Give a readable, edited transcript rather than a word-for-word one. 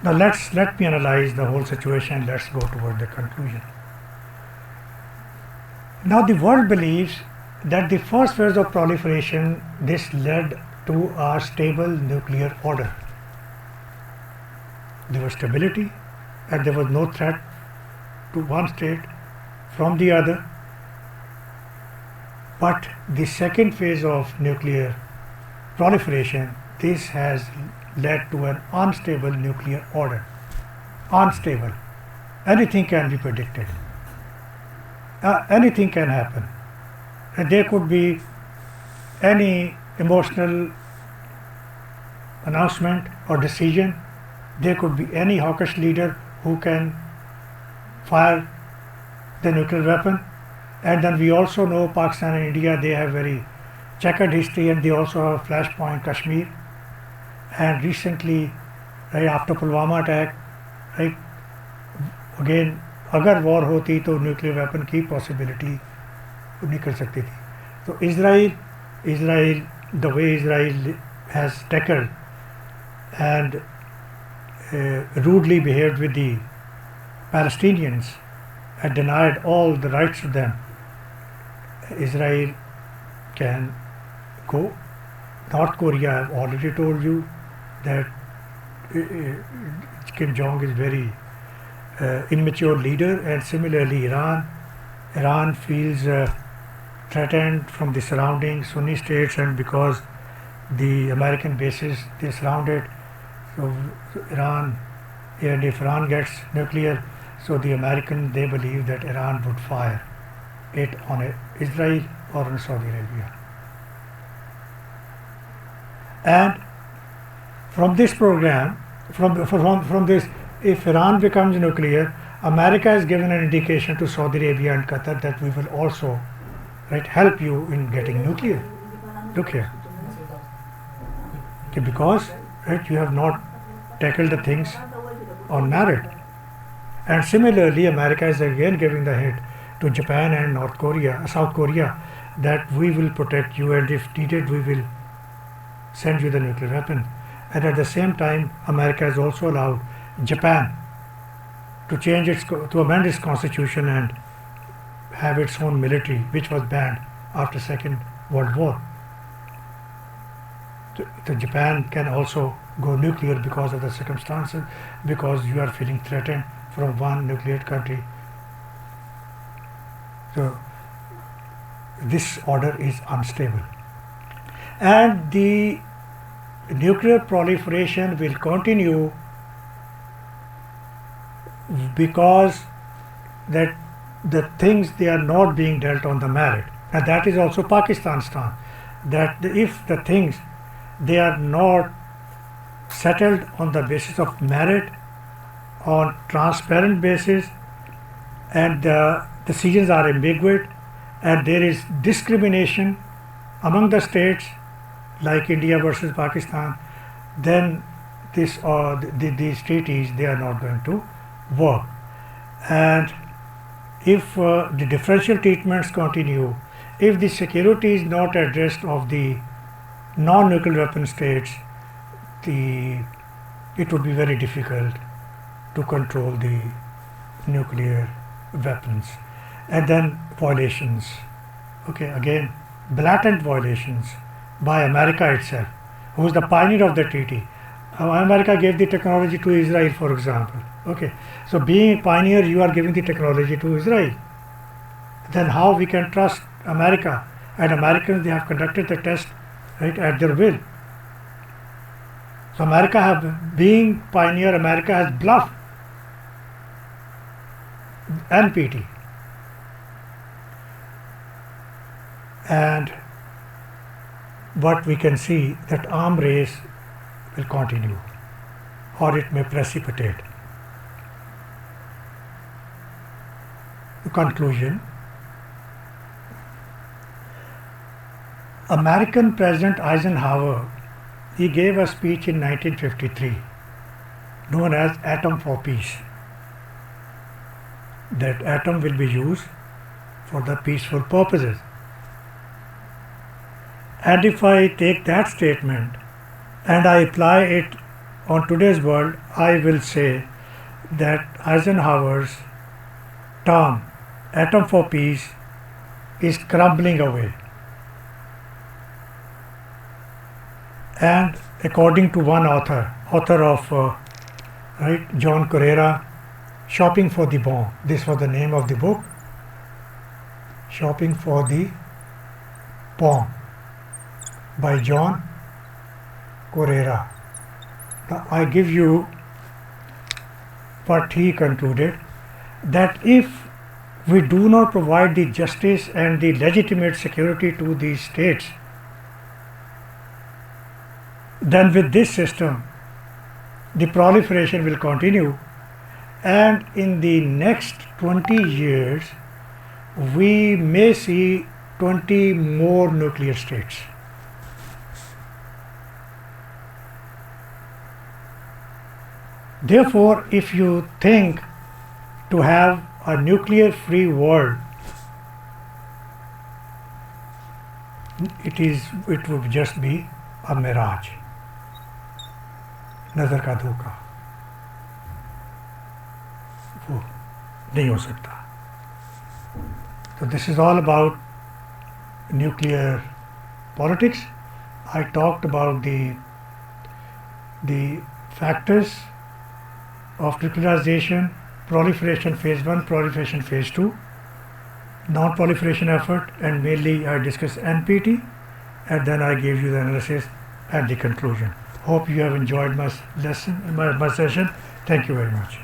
Now let me analyze the whole situation. Let's go toward the conclusion. Now the world believes that the first phase of proliferation, this led to a stable nuclear order. There was stability and there was no threat to one state from the other. But the second phase of nuclear proliferation, this has led to an unstable nuclear order. Unstable. Anything can be predicted. Anything can happen. And there could be any emotional announcement or decision. There could be any hawkish leader who can fire the nuclear weapon. And then we also know Pakistan and India, they have very checkered history, and they also have flashpoint Kashmir. And recently, right after Pulwama attack, right, again, अगर war होती तो nuclear weapon की possibility निकल सकती थी. तो Israel, the way Israel has tackled and rudely behaved with the Palestinians and denied all the rights to them, Israel can go. North Korea, I have already told you that Kim Jong is very immature leader, and similarly Iran feels threatened from the surrounding Sunni states, and because the American bases they surrounded, so Iran, and if Iran gets nuclear, so the American, they believe that Iran would fire it on Israel or on Saudi Arabia. And from this program, from this, if Iran becomes nuclear, America has given an indication to Saudi Arabia and Qatar that we will also, right, help you in getting nuclear. Look here. Okay, because, right, you have not tackled the things on merit. And similarly, America is again giving the hint to Japan and South Korea, that we will protect you, and if needed, we will send you the nuclear weapon. And at the same time, America has also allowed Japan to amend its constitution and have its own military, which was banned after Second World War. So Japan can also go nuclear because of the circumstances, because you are feeling threatened from one nuclear country. So this order is unstable, and the nuclear proliferation will continue because that the things, they are not being dealt on the merit, and that is also Pakistan's stance, that if the things, they are not settled on the basis of merit, on transparent basis, and the decisions are ambiguous, and there is discrimination among the states like India versus Pakistan, then these treaties, they are not going to work. And if the differential treatments continue, if the security is not addressed of the non-nuclear weapon states, it would be very difficult to control the nuclear weapons. And then violations, okay, again, blatant violations by America itself, who is the pioneer of the treaty. America gave the technology to Israel, for example. Okay, so being a pioneer, you are giving the technology to Israel. Then how we can trust America? And Americans, they have conducted the test, right, at their will. So being pioneer, America has bluffed NPT. And what we can see, that arm race will continue, or it may precipitate. The conclusion: American President Eisenhower, he gave a speech in 1953 known as Atom for Peace. That atom will be used for the peaceful purposes. And if I take that statement and I apply it on today's world, I will say that Eisenhower's term atom for peace is crumbling away. And according to one author of John Carrera, Shopping for the Bomb. This was the name of the book, Shopping for the Bomb by John Carrera. Now, I give you what he concluded, that if we do not provide the justice and the legitimate security to these states, then with this system, the proliferation will continue, and in the next 20 years, we may see 20 more nuclear states. Therefore, if you think to have a nuclear-free world, it would just be a mirage. नज़र का धोखा, वो नहीं हो सकता. So this is all about nuclear politics. I talked about the factors of nuclearization, proliferation phase 1, proliferation phase 2, non-proliferation effort, and mainly I discussed NPT, and then I gave you the analysis and the conclusion. Hope you have enjoyed my lesson, my session. Thank you very much.